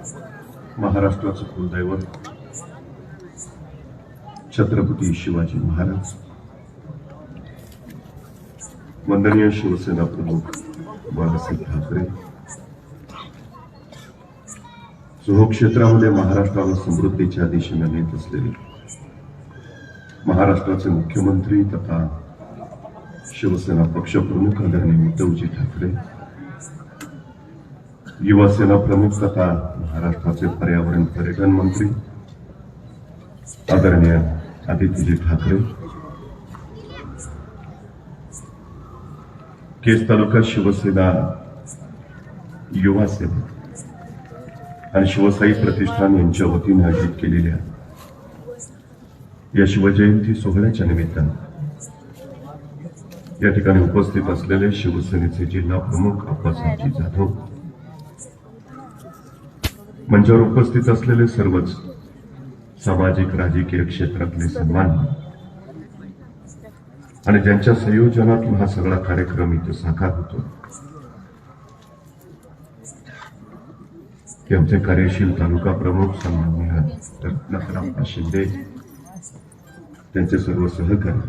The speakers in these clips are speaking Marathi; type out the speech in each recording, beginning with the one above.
महाराष्ट्राचं कुलदैवत छत्रपती शिवाजी महाराज, वंदनीय शिवसेना प्रमुख बाळासाहेब ठाकरे, जो क्षेत्रामध्ये महाराष्ट्राला समृद्धीच्या दिशेने नेत असलेले महाराष्ट्राचे मुख्यमंत्री तथा शिवसेना पक्षप्रमुख आदरणीय उद्धवजी ठाकरे, युवासेना प्रमुख तथा महाराष्ट्राचे पर्यावरण पर्यटन मंत्री आदरणीय आदित्यजी ठाकरे, केज तालुका शिवसेना युवा सेना आणि शिवसाई प्रतिष्ठान यांच्या वतीने आयोजित केलेल्या या शिवजयंती सोहळ्याच्या निमित्तानं या ठिकाणी उपस्थित असलेले शिवसेनेचे जिल्हा प्रमुख अप्पासाहेबजी जाधव, मंचावर उपस्थित असलेले सर्वच सामाजिक राजकीय क्षेत्रातले सन्मान आणि ज्यांच्या संयोजनातून हा सगळा कार्यक्रम इथे साकार होतो ते आमचे कार्यशील तालुका प्रमुख सन्माननीय रत्नाकरअप्पा शिंदे, त्यांचे सर्व सहकारी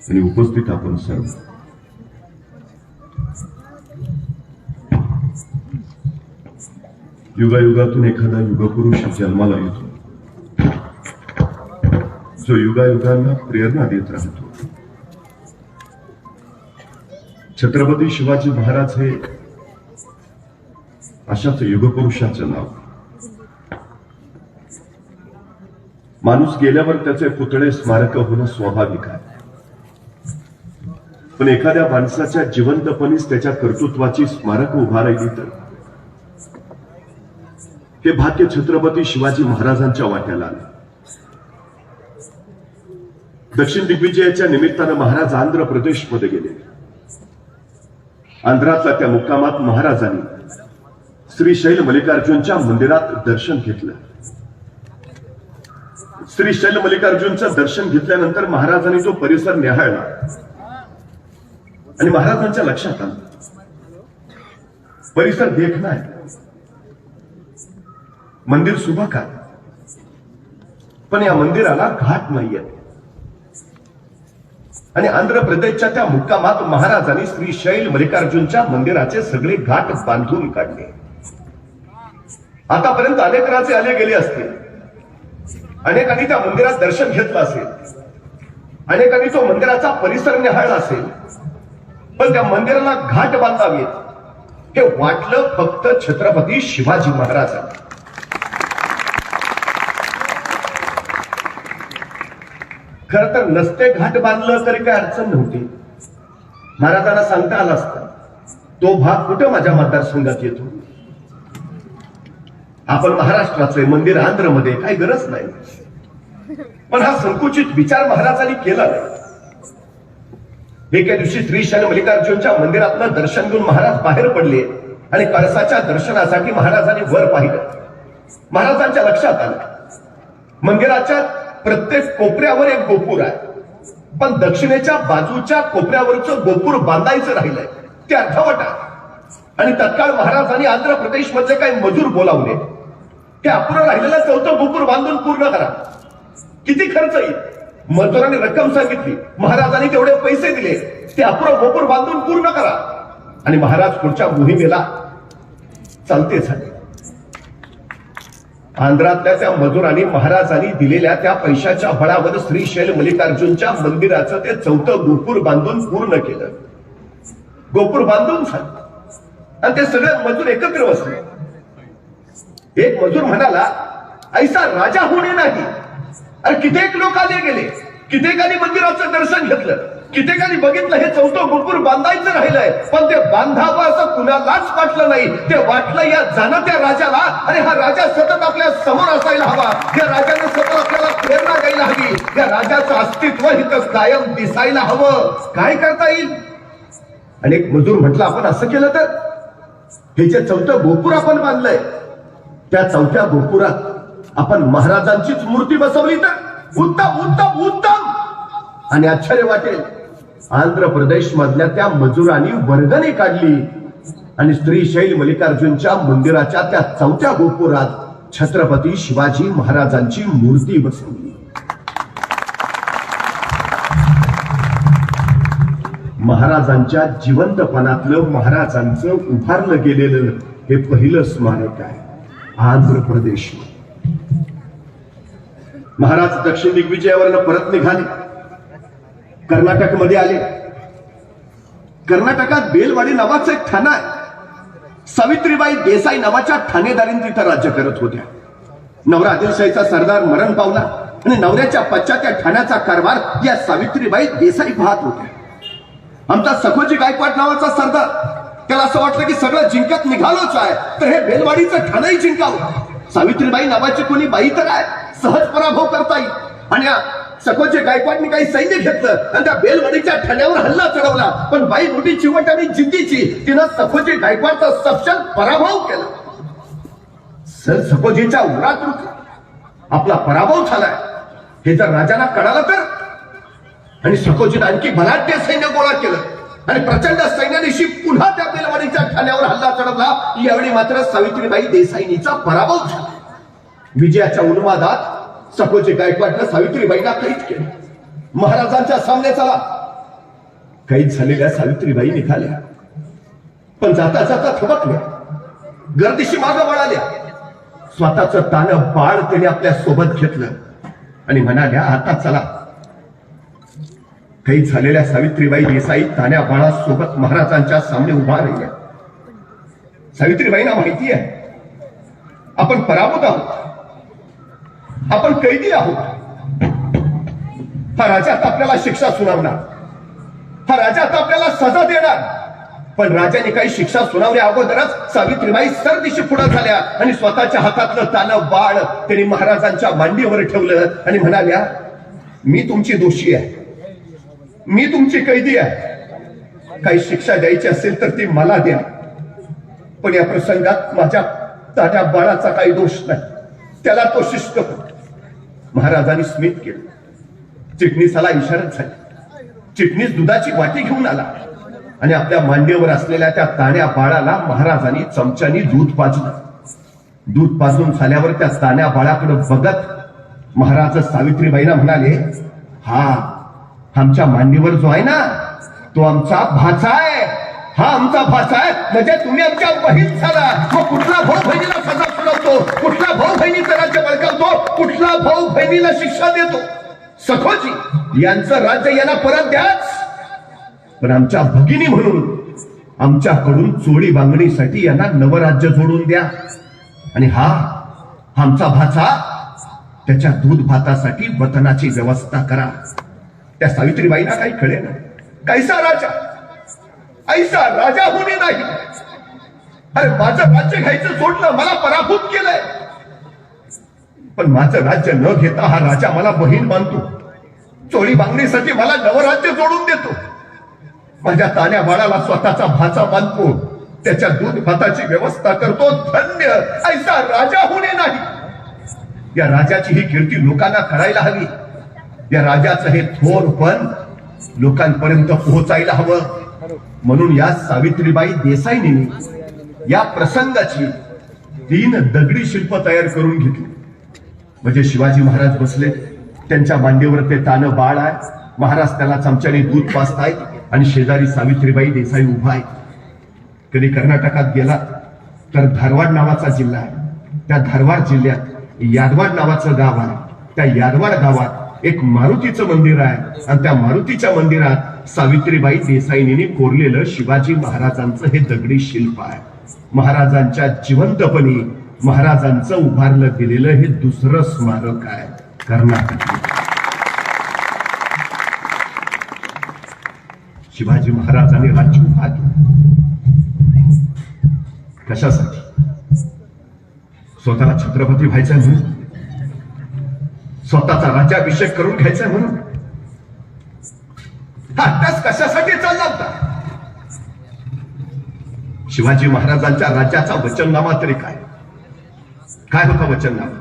आणि उपस्थित आपण सर्व युगायुगातून एखादा युगपुरुष जन्माला येतो, जो युगायुगांना प्रेरणा देत राहतो. छत्रपती शिवाजी महाराज हे अशाच युगपुरुषाचं नाव. माणूस गेल्यावर त्याचे पुतळे स्मारक होणं स्वाभाविक आहे, पण एखाद्या माणसाच्या जिवंतपणीच त्याच्या कर्तृत्वाची स्मारक उभा राहिली तर हे भाग्य छत्रपती शिवाजी महाराजांच्या वाट्याला आले. दक्षिण दिग्विजयाच्या निमित्तानं महाराज आंध्र प्रदेशमध्ये गेले. आंध्रातल्या त्या मुक्कामात महाराजांनी श्रीशैल मल्लिकार्जुनच्या मंदिरात दर्शन घेतलं. श्रीशैल मल्लिकार्जुनचं दर्शन घेतल्यानंतर महाराजांनी तो परिसर निहाळला आणि महाराजांच्या लक्षात आलं परिसर देखना है, मंदिर सुबह का, पण या मंदिराला घाट नाहीये. आणि आंध्र प्रदेशच्या त्या मुक्कामात महाराजांनी श्रीशैल मल्लिकार्जुनच्या मंदिराचे सगळे घाट बांधून काढले. आतापर्यंत अनेक राजे आले गेले असतील, अनेकांनी त्या मंदिरात दर्शन घेतलं असेल, अनेकांनी तो मंदिराचा परिसर निहाळला असेल, पण त्या मंदिराला घाट बांधावेत हे वाटलं फक्त छत्रपती शिवाजी महाराजांना. खर तर नसते घाट बांधलं तरी काही अडचण नव्हती. महाराजांना सांगता आलं असतं तो भाग कुठं माझ्या मतदारसंघात येतो, आपण महाराष्ट्राचे मंदिर आंध्रमध्ये काही गरज नाही. पण हा संकुचित विचार महाराजांनी केला नाही. एके दिवशी श्रीशैल मल्लिकार्जुनच्या मंदिरातलं दर्शन घेऊन महाराज बाहेर पडले आणि कळसाच्या दर्शनासाठी महाराजांनी वर पाहिलं. महाराजांच्या लक्षात आलं मंदिराच्या प्रत्येक कोपऱ्यावर एक गोपूर आहे, पण दक्षिणेच्या बाजूच्या कोपऱ्यावरचं गोपूर बांधायचं राहिलंय, ते अर्धवट आहे. आणि तत्काळ महाराजांनी आंध्र प्रदेश मधले काही मजूर बोलावले, ते अपुरं राहिलेलं चौथं गोपूर बांधून पूर्ण करा. किती खर्च येईल? मजुरांनी रक्कम सांगितली, महाराजांनी तेवढे पैसे दिले, ते अपुरं गोपूर बांधून पूर्ण करा. आणि महाराज पुढच्या मोहिमेला चालते झाले. आंध्रातल्या त्या मजुरांनी महाराजांनी दिलेल्या त्या पैशाच्या बळावर श्रीशैल मल्लिकार्जुनच्या मंदिराचं ते चौथं गोपूर बांधून पूर्ण केलं. गोपूर बांधून झालं आणि ते सगळे मजूर एकत्र बसले. एक मजूर म्हणाला, ऐसा राजा होणे नाही. अरे कित्येक लोक आले गेले, कित्येकांनी मंदिराचं दर्शन घेतलं, कित्येकांनी बघितलं हे चौथं गोपूर बांधायचं राहिलंय, पण ते बांधावं असं कुणालाच वाटलं नाही. ते वाटलं या जाणत्या राजाला, अरे हा राजा सतत आपल्या समोर असायला हवा, या राजाने सतत आपल्याला प्रेरणा द्यायला हवी, या राजाचं अस्तित्व इथं कायम दिसायला हवं. काय करता येईल? अनेक मजूर म्हटलं, आपण असं केलं तर हे जे चौथं गोपूर आपण बांधलंय, त्या चौथ्या गोपुरात आपण महाराजांचीच मूर्ती बसवली तर उत्तम उत्तम उत्तम. आणि आश्चर्य वाटेल, आंध्र प्रदेश मधल्या त्या मजुरांनी वर्गणी काढली आणि श्रीशैल मल्लिकार्जुनच्या मंदिराच्या त्या 4थ्या गोपुरात छत्रपती शिवाजी महाराजांची मूर्ती बसवली. महाराजांच्या जिवंतपणातलं, महाराजांचं उभारलं गेलेलं हे पहिलं स्मारक आहे आंध्र प्रदेश. महाराज दक्षिण दिग्विजयावरनं परत निघाले, कर्नाटकमध्ये आले. कर्नाटकात बेलवाडी नावाचं एक ठाणं आहे. सावित्रीबाई देसाई नावाच्या ठाणेदारीने तिथं राज्य करत होत्या. नवरा आदिलशाहीचा सरदार मरण पावला आणि नवऱ्याच्या पश्चात त्या ठाण्याचा कारभार या सावित्रीबाई देसाई पाहत होत्या. आमचा सखोजी गायकवाड नावाचा सरदार, त्याला असं वाटलं की सगळं जिंकत निघालोच आहे, तर हे बेलवाडीचं ठाणंही जिंकावं. सावित्रीबाई नावाची कोणी बाई तर आहे, सहज पराभव करता येईल. आणि सखोजी गायकवाडनी काही सैन्य घेतलं आणि त्या बेलवाडीच्या ठाण्यावर हल्ला चढवला. पण बाई मोठी चिवट आणि जिद्दीची, तिनं सखोजी गायकवाडचा सपशेल पराभव केला. सखोजीच्या उरात आपला पराभव झालाय हे जर राजाला कळालं तर, आणि सखोजीनं आणखी बलाढ्य सैन्य गोळा केलं आणि प्रचंड सैन्यानिशी पुन्हा त्या बेलवाडीच्या ठाण्यावर हल्ला चढवला. यावेळी मात्र सावित्रीबाई देसाईंचा पराभव झाला. विजयाच्या उन्मादात सखोजी गायकवाडनं सावित्रीबाईंना कैद केलं. महाराजांच्या सामने चला. कैद झालेल्या सावित्रीबाई निघाल्या, पण जाता जाता थबकल्या, गर्दीशी मागं वळाल्या. स्वतःचं तानं बाळ त्याने आपल्या सोबत घेतलं आणि म्हणाल्या, आता चला. कैद झालेल्या सावित्रीबाई देसाई तान्या बाळासोबत महाराजांच्या सामने उभा राहिल्या. सावित्रीबाईंना माहिती आहे आपण पराभूत आहोत, आपण कैदी आहोत. हा राजा आता आपल्याला शिक्षा सुनावणार, हा राजा आता आपल्याला सजा देणार. पण राजाने काही शिक्षा सुनावल्या अगोदरच सावित्रीबाई सरदिशी पुढे झाल्या आणि स्वतःच्या हातातलं तानं बाळ त्यांनी महाराजांच्या मांडीवर ठेवलं आणि म्हणाल्या, मी तुमची दोषी आहे, मी तुमची कैदी आहे. काही शिक्षा द्यायची असेल तर ती मला द्या, पण या प्रसंगात माझ्या तान्या बाळाचा काही दोष नाही, त्याला तो शिस्त. महाराजांनी स्मित केलं. चिटणीसाला इशारा झाली. चिटणीस दुधाची वाटी घेऊन आला आणि आपल्या मांडीवर असलेल्या त्या ताण्या बाळाला महाराजांनी चमच्यानी दूध पाजलं. दूध पाजून झाल्यावर त्या ताण्या बाळाकडे बघत महाराज सावित्रीबाईंना म्हणाले, हा आमच्या मांडीवर जो आहे ना तो आमचा भाचा आहे, हा आमचा भाचा आहे. म्हणजे तुम्ही आमच्या बहीण झाला. मग कुठला भाऊ बहिणीला सजा सुनावतो, कुठला भाऊ बहिणीचं राज्य बळकावतो, कुठला भाऊ बहिणीला शिक्षा देतो. सखोजी यांचं राज्य यांना परत द्याच, पण आमच्या भगिनी म्हणून आमच्याकडून चोळी बांगडीसाठी यांना नवराज्य जोडून द्या. आणि हा आमचा भाचा, त्याच्या दूध भातासाठी वतनाची व्यवस्था करा. त्या सावित्रीबाईंना काही कळे ना, कैसा राजा ऐसा राजा होणे नाही. अरे माझं राज्य घ्यायचं सोडलं, मला पराभूत केलंय, पण माझं राज्य न घेता हा राजा मला बहीण मानतो, चोळी बांगडीसाठी मला नवराज्य जोडून देतो, माझ्या तान्या बाळाला स्वतःचा भाचा मानतो, त्याच्या दूध भाताची व्यवस्था करतो. धन्य ऐसा राजा होणे नाही. या राजाची ही कीर्ती लोकांना कळायला हवी. या राजाचं हे थोर पण लोकांपर्यंत पोहोचायला हवं. म्हणून या सावित्रीबाई देसाईंनी या प्रसंगाची 3 दगडी शिल्प तयार करून घेतली. म्हणजे शिवाजी महाराज बसले, त्यांच्या मांडीवर ते तानं बाळ आहे, महाराज त्याला चमच्याने दूध पाजतायत आणि शेजारी सावित्रीबाई देसाई उभा आहे. कधी कर्नाटकात गेला तर धारवाड नावाचा जिल्हा आहे, त्या धारवाड जिल्ह्यात यादवाड नावाचं गाव आहे. त्या यादवाड गावात एक मारुतीचं मंदिर आहे आणि त्या मारुतीच्या मंदिरात सावित्रीबाई देसाईंनी कोरलेलं शिवाजी महाराजांचं हे दगडी शिल्प आहे. महाराजांच्या जिवंतपणी महाराजांचं उभारलं गेलेलं हे दुसरं स्मारक आहे कर्नाटक. शिवाजी महाराजांनी राज्य उभा केलं कशासाठी? स्वतःला छत्रपती व्हायचंय म्हणून, स्वतःचा राज्याभिषेक करून घ्यायचा म्हणून. हा अभ्यास कशासाठी चालला होता? शिवाजी महाराजांच्या राज्याचा वचननामा तरी काय काय होता वचननामा?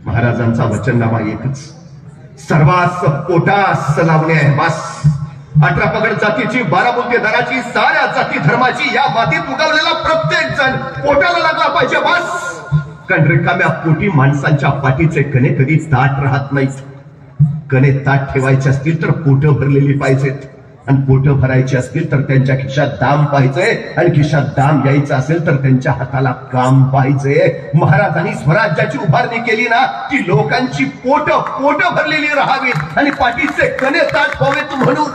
महाराजांचा वचननामा एकच, सर्वांस पोटास लावणे आहे, बस. 18 पगड जातीची, 12 मुद्देदाराची, साऱ्या जाती धर्माची या मातीत उगवलेला प्रत्येक जण पोटाला लागला पाहिजे बस. कारण रिकाम्या पोटी माणसांच्या पाठीचे कणे कधी ताट राहत नाहीत. कणे ताट ठेवायचे असतील तर पोट भरलेली पाहिजेत, आणि पोट भरायची असतील तर त्यांच्या खिशात दाम पाहिजे, आणि खिशात दाम यायचं असेल तर त्यांच्या हाताला काम पाहिजे. महाराजांनी स्वराज्याची उभारणी केली ना की लोकांची पोट भरलेली राहावीत आणि पाठीचे कणे ताट व्हावेत म्हणून.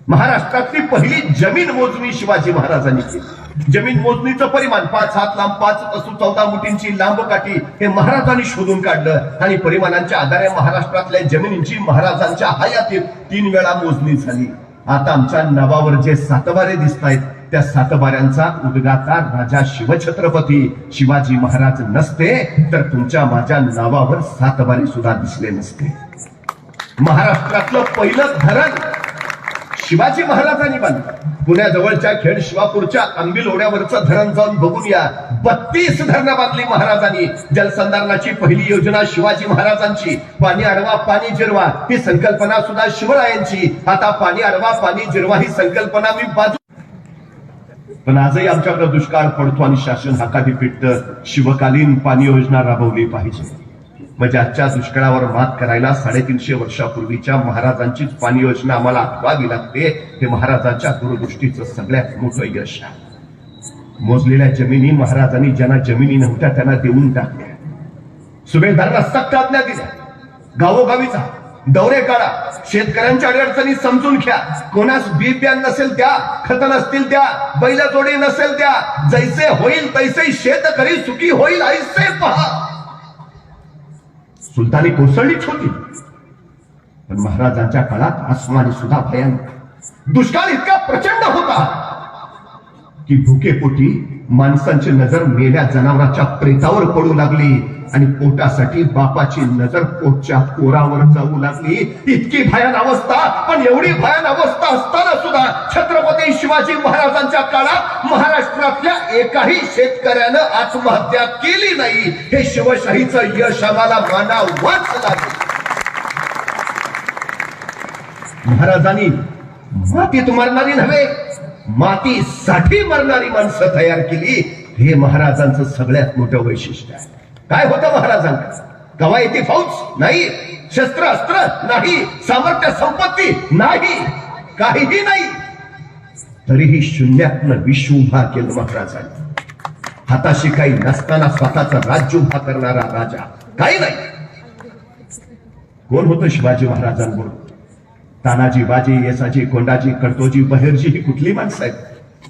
महाराष्ट्रातली पहिली जमीन मोजणी शिवाजी महाराजांनी केली. जमीन मोजणीचं परिमाण 5 हात लांब, 5 असू 14 मुठींची लांब काठी हे महाराजांनी शोधून काढलं, आणि परिमाणांच्या आधारे महाराष्ट्रातल्या जमिनींची महाराजांच्या हयातीत 3 वेळा मोजणी झाली. आता आमच्या नावावर जे सातबारे दिसत आहेत त्या सातबाऱ्यांचा उद्गाता राजा शिवछत्रपती शिवाजी महाराज नसते तर तुमच्या माझ्या नावावर सातबारे सुद्धा दिसले नसते. महाराष्ट्रातलं पहिलं धरण शिवाजी महाराजांनी बांधलं. पुण्याजवळच्या खेड शिवापूरच्या आंबील ओढ्यावरचं धरण जाऊन बघून या. 32 धरणं बांधली महाराजांनी. जलसंधारणाची पहिली योजना शिवाजी महाराजांची. पाणी अडवा पाणी जिरवा ही संकल्पना सुद्धा शिवरायांची. आता पाणी अडवा पाणी जिरवा ही संकल्पना मी बाजू. पण आजही आमच्याकडे दुष्काळ पडतो आणि शासन हाकाटी पिटतं. शिवकालीन पाणी योजना राबवली पाहिजे. म्हणजे आजच्या दुष्काळावर मात करायला 350 वर्षापूर्वीच्या महाराजांचीच पाणी योजना आम्हाला आठवावी लागते. हे महाराजांच्या दूरदृष्टीचं सगळ्यात मोठं यश आहे. मोजलेल्या जमिनी महाराजांनी ज्यांना जमिनी नव्हत्या त्यांना देऊन टाकल्या. सुभेदारांना सक्त आज्ञा दिल्या. गावोगावीचा दौरे काढा. शेतकऱ्यांच्या अडचणी समजून घ्या. कोणास बी बियाण नसेल द्या, खत नसतील द्या, बैलजोडी नसेल द्या. जैसे होईल तैसे शेतकरी सुखी होईल ऐसे पहा. सुलतानी कोसळलीच होती, पण महाराजांच्या काळात आसमानी सुद्धा भयानक. दुष्काळ इतका प्रचंड होता की भुकेपोटी माणसांची नजर मेल्या जनावरांच्या प्रेतावर पडू लागली, आणि पोटासाठी बापाची नजर पोटच्या पोरावर जाऊ लागली. इतकी भयान अवस्था. पण एवढी भयान अवस्था असताना सुद्धा छत्रपती शिवाजी महाराजांच्या काळात महाराष्ट्रातल्या एकाही शेतकऱ्यानं आत्महत्या केली नाही. हे शिवशाहीचं यश आम्हाला मानावंच लागेल. महाराजांनी मातीत मरणारी नव्हे, मातीसाठी मरणारी माणसं तयार केली. हे महाराजांचं सगळ्यात मोठं वैशिष्ट्य आहे. काय होतं महाराजांकडे? कवायती फौज नाही, शस्त्र अस्त्र नाही, सामर्थ्य संपत्ती नाही, काहीही नाही. तरीही शून्यातनं विश्व उभा केलं महाराजांनी. हाताशी काही नसताना स्वतःचं राज्य उभा करणारा राजा काही नाही. कोण होतं शिवाजी महाराजांबरोबर? तानाजी, बाजी, येसाजी, कोंडाजी, कडतोजी, बहिर्जी ही कुठली माणसं आहेत?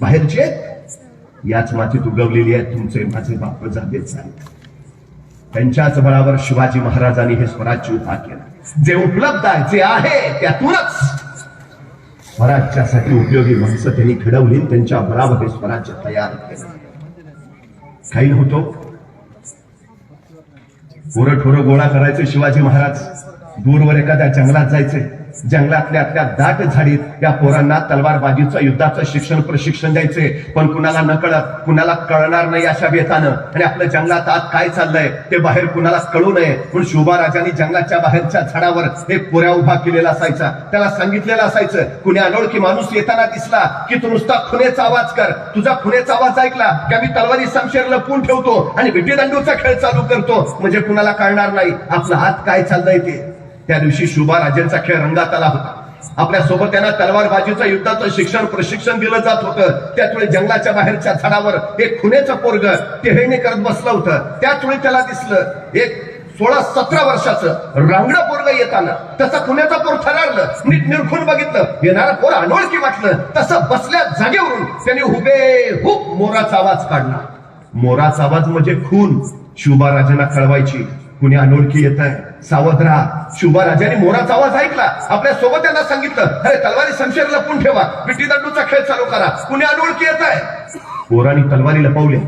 बाहेरची आहेत. याच मातीत उगवलेली आहेत. तुमचे माझे बाप जागेच आहेत. त्यांच्याच बळावर शिवाजी महाराजांनी हे स्वराज्य उभा केलं. जे उपलब्ध आहे, जे आहे त्यातूनच स्वराज्यासाठी उपयोगी माणसं त्यांनी घडवली. त्यांच्या बळावर हे स्वराज्य तयार केलं. काही नव्हतो. कोरठोरं गोळा करायचे शिवाजी महाराज. दूरवर एखाद्या जंगलात जायचे. जंगलातल्या त्या दाट झाडीत त्या पोरांना तलवारबाजीचं युद्धाचं शिक्षण प्रशिक्षण द्यायचे. पण कुणाला न कळत, कुणाला कळणार नाही अशा बेतानं, आणि आपल्या जंगलात आत काय चाललंय ते बाहेर कुणाला कळू नये म्हणून शिवबाराजांनी जंगलाच्या बाहेरच्या झाडावर एक पोऱ्या उभा केलेला असायचा. त्याला सांगितलेलं असायचं, कुणी अनोळखी माणूस येताना दिसला की तू नुसता खुनेचा आवाज कर. तुझा खुनेचा आवाज ऐकला की आम्ही तलवारी समशेर लपवून ठेवतो आणि विटीदांडूचा खेळ चालू करतो. म्हणजे कुणाला कळणार नाही आपला हात काय चाललंय ते. त्या दिवशी शिवबाराजांचा खेळ रंगात आला होता. आपल्या सोबत त्यांना तलवारबाजीचं युद्धाचं शिक्षण प्रशिक्षण दिलं जात होतं. त्याचवेळी जंगलाच्या बाहेरच्या झाडावर एक खुनेचं पोरग टेहळणी करत बसलं होतं. त्याचवेळी त्याला दिसलं एक 16-17 वर्षाचं रांगडं पोरग येताना. तसं खुनेचं पोर थरारलं. नीट निरखून बघितलं. येणारा पोर अनोळखी वाटलं. तसं बसल्या जागेवरून त्याने हुबेहूब मोराचा आवाज काढला. मोराचा आवाज म्हणजे खून. शिवबाराजांना कळवायची कुणी अनोळखी येत आहे, सावध राहा. शिवबाराजांनी मोराचा आवाज ऐकला. आपल्या सोबत त्यांना सांगितलं, अरे तलवारी समशेर लपवून ठेवा, विटीदांडूचा खेळ चालू करा, कुणी अनोळखी येत आहे. पोरांनी तलवारी लपवल्या.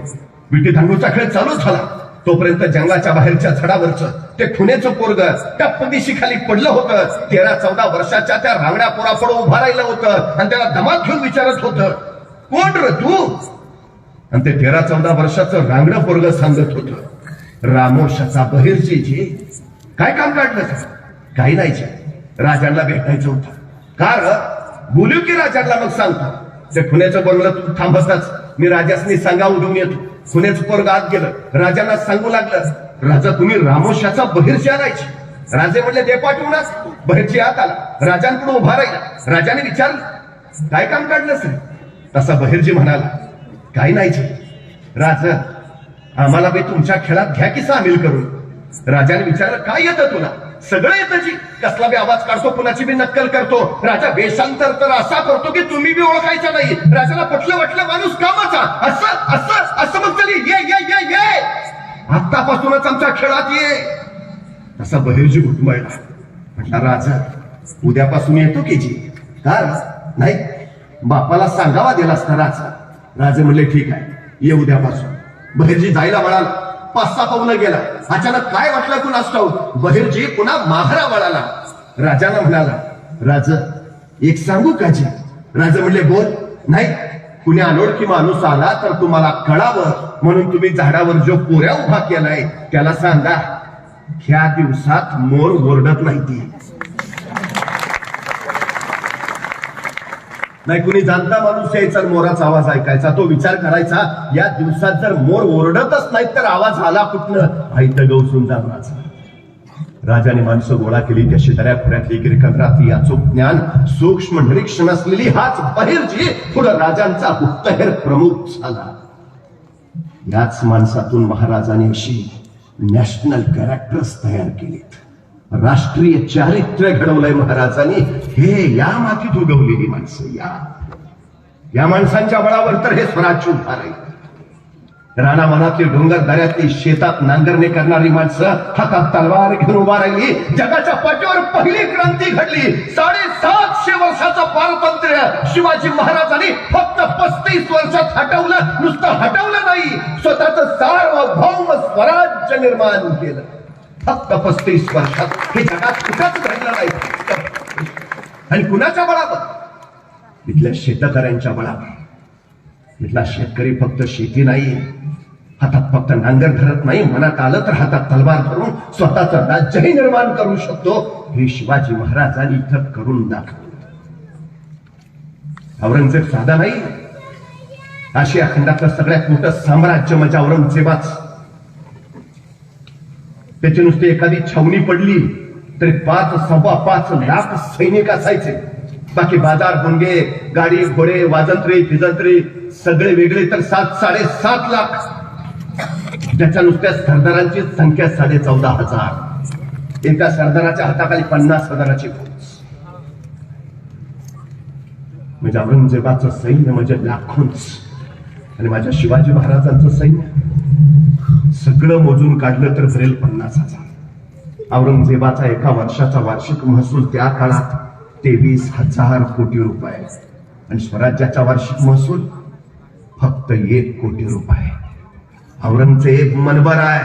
विटीदांडूचा खेळ चालू झाला. तोपर्यंत जंगलाच्या बाहेरच्या झाडावरचं ते खुनेचं पोरग टप्प दिशी खाली पडलं होतं. 13-14 वर्षाच्या त्या रांगड्या पोरापुढे उभा राहिलं होतं आणि त्याला दमात घेऊन विचारत होतं, कोण रे तू? आणि ते 13-14 वर्षाचं रांगडं पोरग सांगत होतं, रामोशाचा बहिर्जी जी. काय काम काढलं? काही नाही. राजांना भेटायचं होतं. कारण बोलू की राजाला मग सांगतो ते खुण्याचं बंगलं तू थांबताच मी राजासनी सांगावून घेऊन येतो. खुण्याचं पोरग आत गेलं, राजांना सांगू लागलं, राजा तुम्ही रामोशाचा बहिर्जी आणायची. राजे म्हणले दे पाठवूनच. बहिर्जी आत आला, राजांकडून उभा राहिला. राजाने विचारलं काय काम काढलं सर? तसा बहिर्जी म्हणाला काय नाही राजा, आम्हाला बी तुमच्या खेळात घ्या की सामील करून. राजाने विचारलं काय येतं तुला? सगळं येतं जी. कसला बी आवाज काढतो, कुणाची बी नक्कल करतो. राजा वेषांतर तर असा करतो की तुम्ही बी ओळखायचा नाही. राजाला पटलं वाटलं माणूस कामाचा. असं असं असं मग चली ये ये ये ये आतापासूनच आमच्या खेळात ये. तसा बहिर्जी घुटमळला. म्हटला राजा उद्यापासून येतो की जी. का नाही बापाला सांगावा दिला असता राजा. राजे म्हणले ठीक आहे ये उद्यापासून. बहिर्जी जायला म्हणाला. 5-6 पावलं गेला. अचानक काय वाटलं कुणास ठाऊक बहिर्जी पुन्हा माघारा वळाला. राजाला म्हणाला राजा एक सांगू का जी? राजा म्हणले बोल. नाही कुणी अनोळखी माणूस आला तर तुम्हाला कळावं म्हणून तुम्ही झाडावर जो पोऱ्या उभा केलाय त्याला सांगा ह्या दिवसात मोर ओरडत नाही. ती नाही कुणी जाणता माणूस यायचा मोराचा आवाज ऐकायचा. तो विचार करायचा या दिवसात जर मोर ओरडतच नाहीत तर आवाज आला कुठनं? आयत गवसून जाणाराचा. राजाने माणसं गोळा केली. त्या शेजाऱ्यापुऱ्यातली गिरकंदरातली अचूक ज्ञान सूक्ष्म निरीक्षण असलेली हाच बहिर्जी पुढे राजांचा गुप्तहेर प्रमुख झाला. याच माणसातून महाराजांनी अशी नॅशनल कॅरेक्टर्स तयार केलीत. राष्ट्रीय चारित्र्य घडवलंय महाराजांनी. हे या मातीत उगवलेली माणसं. या माणसांच्या बळावर तर हे स्वराज्य उभा राहील. राणा मनातली डोंगर दऱ्यातली शेतात नांगरणे करणारी माणसं हातात तलवार घेऊन उभा राहिली. जगाच्या पाठीवर पहिली क्रांती घडली. 750 वर्षाचं पारतंत्र्य शिवाजी महाराजांनी फक्त 35 वर्षात हटवलं. नुसतं हटवलं नाही, स्वतःचं सार्वभौम स्वराज्य निर्माण केलं. फक्त 35 वर्षात. हे जगात कुठंच घडलं नाही. आणि कुणाच्या बळावर? इथल्या शेतकऱ्यांच्या बळावर. इथला शेतकरी फक्त शेती नाही, हातात फक्त नांगर धरत नाही, मनात आलं तर हातात तलवार धरून स्वतःचं राज्यही निर्माण करू शकतो. हे शिवाजी महाराजांनी इथं करून दाखवलं. औरंगजेब साधा नाही. आशिया खंडातलं सगळ्यात मोठं साम्राज्य म्हणजे औरंगजेबाच. त्याची नुसती एखादी छावणी पडली तरी 5-5.25 लाख सैनिक असायचे. बाकी बाजार भुंगे गाडी घोडे वाजंत्री फिजंत्री सगळे वेगळे तर 7-7.5 लाख. त्याच्या नुसत्या सरदारांची संख्या 14,500. एका सरदाराच्या हाताखाली 50,000ची फौज. म्हणजे औरंगजेबाचं सैन्य म्हणजे लाखोंच. आणि माझ्या शिवाजी महाराजांचं सैन्य सगळं मोजून काढलं तर भरेल 50,000. औरंगजेबाचा एका वर्षाचा वार्षिक महसूल त्या काळात 23,000 कोटी रुपये. आणि स्वराज्याचा वार्षिक महसूल फक्त 1 कोटी रुपये. औरंगजेब मनबर आहे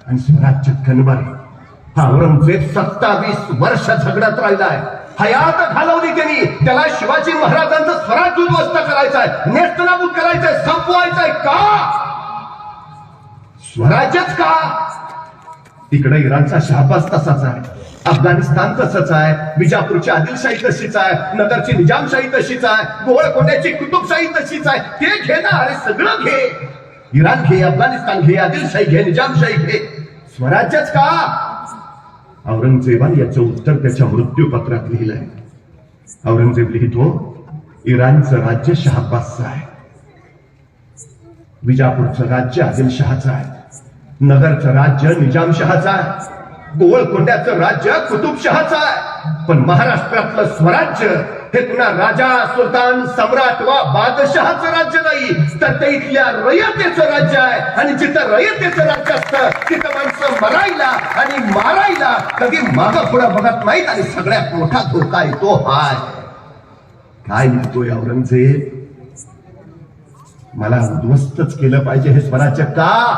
आणि स्वराज्य कणबर. हा औरंगजेब 27 वर्ष झगडत राहिलाय. हयात घालवली त्यांनी. त्याला शिवाजी महाराजांचं स्वराज्य उद्ध्वस्त करायचंय, नेस्तनाबूत करायचंय, संपवायचंय. का? स्वराज्यच का? तिकडे इराणचा शहाबाज तसाच आहे, अफगाणिस्तान तसंच आहे, बिजापूरची आदिलशाही तशीच आहे, नगरची निजामशाही तशीच आहे, गोवळकोंड्याची कुतुबशाही तशीच आहे. ते घे ना, अरे सगळं घे. इराण घे, अफगाणिस्तान घे, आदिलशाही घे, निजामशाही घे. स्वराज्यच का? औरंगजेबाने याचं उत्तर त्याच्या मृत्यूपत्रात लिहिलंय. औरंगजेब लिहितो इराणचं राज्य शहाबाजचं आहे, बिजापूरचं राज्य आदिलशहाचं आहे, नगरचं राज्य निजामशहाचं आहे, गोवळकोंड्याचं राज्य कुतुबशहाचं आहे. पण महाराष्ट्रातलं स्वराज्य हे पुन्हा राजा, सुलतान, सम्राट वा बादशहाचं राज्य नाही, तर ते इथल्या रयतेचं राज्य आहे. आणि जिथं रयतेचं राज्य असतं तिथं माणसं मरायला आणि मारायला कधी मागं पुढं बघत नाहीत. आणि सगळ्यात मोठा धोका येतो हाय. काय लिहितोय औरंगजेब? मला उद्ध्वस्तच केलं पाहिजे हे स्वराज्य. का?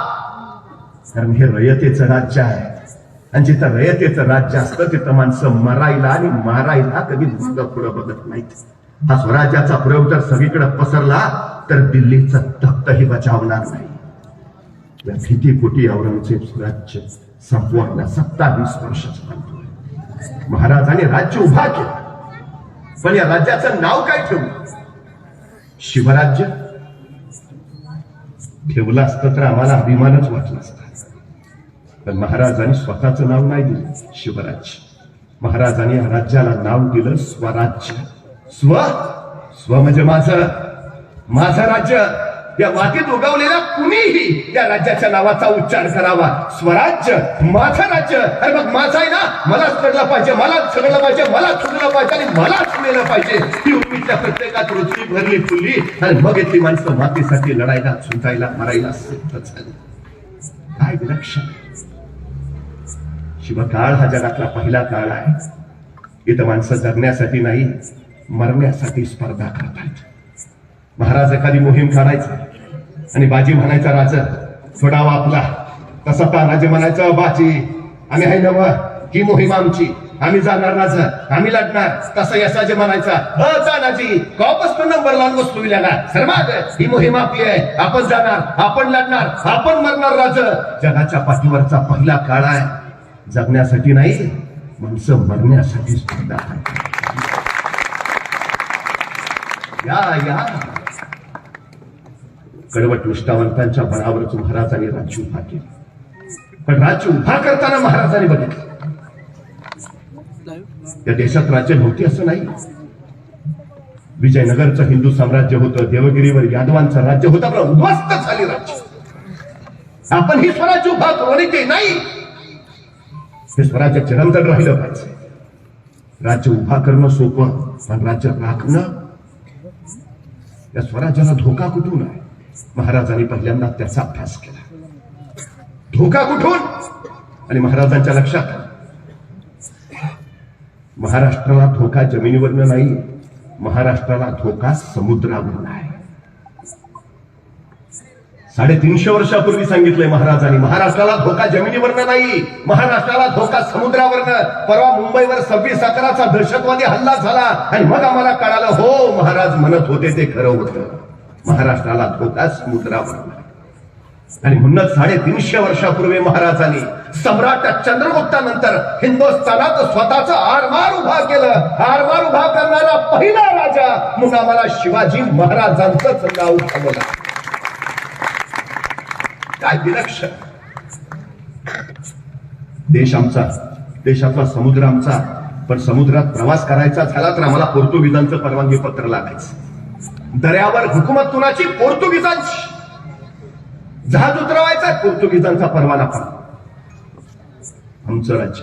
कारण हे रयतेचं राज्य आहे. आणि जिथं रयतेचं राज्य असतं तिथं माणसं मरायला आणि मारायला कधी मागं पुढं बघत नाहीत. हा स्वराज्याचा प्रयोग जर सगळीकडे पसरला तर दिल्लीचं तख्तही बचावणार नाही. या भीतीपोटी औरंगजेब स्वराज्य संपवायला 27 वर्षाचं बांधतोय. महाराजांनी राज्य उभा केलं. पण या राज्याचं नाव काय ठेवू? शिवराज्य ठेवलं असतं तर आम्हाला अभिमानच वाटला असता. पण महाराजांनी स्वतःचं नाव नाही दिलं शिवराज्य. महाराजांनी या राज्याला नाव दिलं स्वराज्य. स्व म्हणजे माझं राज्य. या मातीत उगवलेल्या कुणीही या राज्याच्या नावाचा उच्चार करावा. स्वराज्य, माझं राज्य. अरे मग माझं आहे ना, मलाच कळलं पाहिजे, मलाच सगळं पाहिजे, मलाच सुटलं पाहिजे आणि मलाच मिळलं पाहिजे. ही उमेदच्या प्रत्येकात रुची भरली फुलली आणि मग इथली माणसं मातीसाठी लढायला, झुंजायला, मरायला सिद्ध झाली. काय विलक्षण. शिवकाळ हा जगातला पहिला काळ आहे. इथं माणसं जगण्यासाठी नाही, मरण्यासाठी स्पर्धा करतात. महाराज एखादी मोहीम काढायचा आणि बाजी म्हणायचा राजा, सोडावा आपला. तसा तानाजी म्हणायचं, बाजी आम्ही आहे नव, ही मोहीम आमची, आम्ही जाणार राजा, आम्ही लढणार. तसा यसाजी म्हणायचा, तानाजी कॉपस नंबर लावून बसलो सर्वात, ही मोहीम आपली आहे, आपण जाणार, आपण लढणार, आपण मरणार राजा. जगाच्या पाठीवरचा पहिला काळ आहे. जगण्यासाठी नाही, माणसं मरण्यासाठी स्पर्धा करतात. या कडवट निष्ठावंतांच्या बळावरच महाराजांनी राज्य उभा केलं. पण राज्य उभा करताना महाराजांनी बघितलं त्या देशात राज्य नव्हते असं नाही. विजयनगरचं हिंदू साम्राज्य होतं, देवगिरीवर यादवांचं राज्य होतं, पण उद्ध्वस्त झाली राज्य. आपण ही स्वराज्य उभा करू आणि ते नाही, हे स्वराज्य चिरंतन राहिलं पाहिजे. राज्य उभा करणं सोपं, पण राज्य राखणं, या स्वराज्याला धोका कुठून आहे? महाराजांनी पहिल्यांदा त्याचा अभ्यास केला. धोका कुठून? आणि महाराजांच्या लक्षात आलं, महाराष्ट्राला धोका जमिनीवरनं नाही, महाराष्ट्राला धोका समुद्रावरून आहे. 350 वर्षापूर्वी सांगितलंय महाराजांनी, महाराष्ट्राला धोका जमिनीवरनं नाही, महाराष्ट्राला धोका समुद्रावरनं. परवा मुंबईवर 26/11चा दहशतवादी हल्ला झाला आणि मग आम्हाला कळालं, हो महाराज म्हणत होते ते खरं होतं. महाराष्ट्राला धोका समुद्रावरनं. आणि म्हणूनच 350 वर्षापूर्वी महाराजांनी सम्राट चंद्रगुप्तानंतर हिंदुस्थानात स्वतःचा आरमार उभा केलं. आरमार उभा करणारा पहिला राजा म्हणून आम्हाला शिवाजी महाराजांचंच नाव ठेवलं. काय विलक्षण. देश आमचा, देशातला समुद्र आमचा, पण समुद्रात प्रवास करायचा झाला तर आम्हाला पोर्तुगीजांचं परवानगी पत्र लागायचं. दर्यावर हुकूमत कुणाची? पोर्तुगीजांची. जहाज उतरवायचा पोर्तुगीजांचा परवाना पण. आमचं राज्य,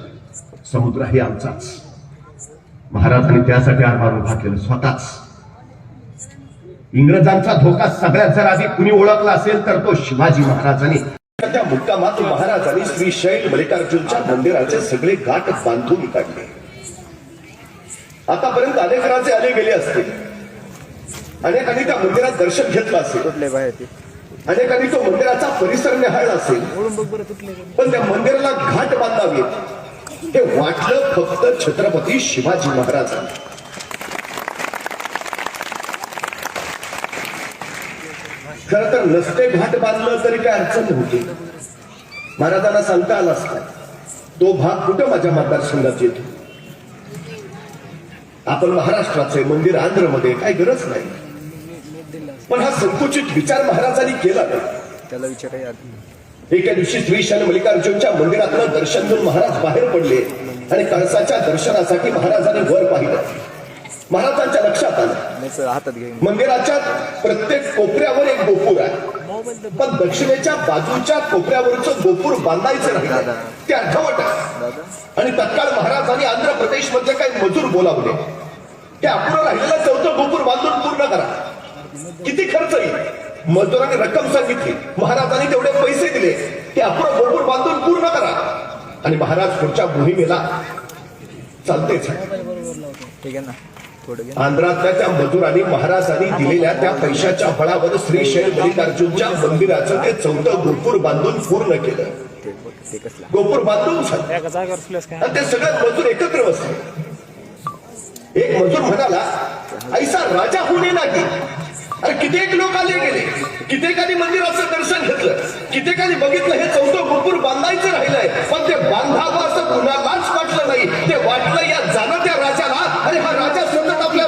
समुद्र हे आमचाच. महाराजांनी त्यासाठी आरमार उभा केलं स्वतःच. इंग्रजांचा धोका सगळ्यात जर आधी कुणी ओळखला असेल तर तो शिवाजी महाराजांनी. त्या मुक्कामात महाराजांनी श्रीशैल मल्लिकार्जुनच्या मंदिराचे सगळे घाट बांधून काढले. आतापर्यंत अनेक राजे आले गेले असतील, अनेकांनी त्या मंदिरात दर्शन घेतलं असेल, अनेकांनी तो मंदिराचा परिसर निहाळला असेल, पण त्या मंदिराला घाट बांधावेत हे वाटलं फक्त छत्रपती शिवाजी महाराजांना. खरं तर नसते घाट बांधलं तरी काय अडचण नव्हती. महाराजांना सांगता आलं असतं, तो भाग कुठं माझ्या मतदारसंघात येतो, आपण महाराष्ट्राचे मंदिर आंध्रमध्ये काय गरज नाही. पण हा संकुचित विचार महाराजांनी केला नाही. त्याला विचारायला एका दिवशी श्रीशैल मल्लिकार्जुनच्या मंदिरातलं दर्शन घेऊन महाराज बाहेर पडले आणि कळसाच्या दर्शनासाठी महाराजांनी वर पाहिलं. महाराजांच्या लक्षात आलं, मंदिराच्या प्रत्येक कोपऱ्यावर एक गोपूर आहे, पण दक्षिणेच्या बाजूच्या कोपऱ्यावरचं गोपूर बांधायचं राहिलं, ते अर्धवट आहे. आणि तत्काळ महाराजांनी आंध्र प्रदेश मधले काही मजूर बोलावले, ते अपुरं राहिलेलं चौथं गोपूर बांधून पूर्ण करा. किती खर्च येईल? मजुरांनी रक्कम सांगितली, महाराजांनी तेवढे पैसे दिले, ते अपुरं गोपूर बांधून पूर्ण करा. आणि महाराज पुढच्या मोहिमेला चालतेच. ठीक आहे ना. आंध्रातल्या त्या मजुरांनी महाराजांनी दिलेल्या त्या पैशाच्या बळावर श्रीशैल मल्लिकार्जुनच्या मंदिराचं ते चौथं गोपूर बांधून पूर्ण केलं. गोपूर बांधून आणि ते सगळे मजूर एकत्र बसले. एक मजूर म्हणाला, ऐसा राजा होणे नाही. अरे कित्येक लोक आले गेले, कित्येकानी मंदिराचं दर्शन घेतलं, कित्येकानी बघितलं हे चौथं गोपूर बांधायचं राहिलंय, पण ते बांधावं असं कुणालाच वाटलं नाही. ते वाटलं या जाणत्या राजाला, अरे हा राजा सतत आपल्या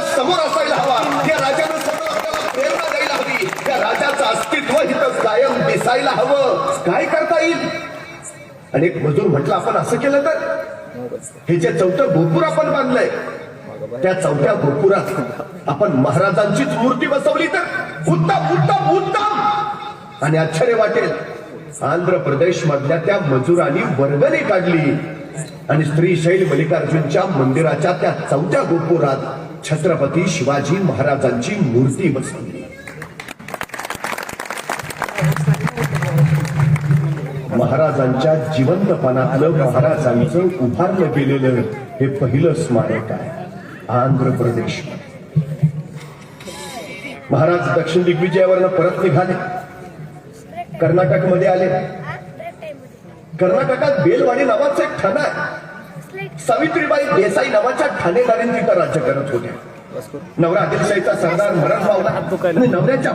असायला हवं, काय करता येईल. आणि एक मजूर म्हटलं आपण असं केलं तर हे जे चौथं गोपुर आपण बांधलंय त्या चौथ्या गोपुरात आपण महाराजांचीच मूर्ती बसवली तर उत्तम उत्तम उत्तम. आणि आश्चर्य वाटेल, आंध्र प्रदेश मधल्या त्या मजुरांनी वर्गणी काढली आणि श्रीशैल मल्लिकार्जुनच्या मंदिराच्या त्या चौथ्या गोपुरात छत्रपती शिवाजी महाराजांची मूर्ती बसवली. महाराजांच्या जिवंतपणातलं महाराजांचं उभारलं गेलेलं हे पहिलं स्मारक आहे आंध्र प्रदेश. महाराज दक्षिण दिग्विजयावरनं परत निघाले, कर्नाटकमध्ये आले. कर्नाटकात बेलवाडी नावाचं एक ठाणं आहे. सावित्रीबाई देसाई नावाच्या ठाणेदारांनी तिथं राज्य करत होत्या. नवरा आदिलशाहीचा सरदार मरण पावला आणि नवऱ्याच्या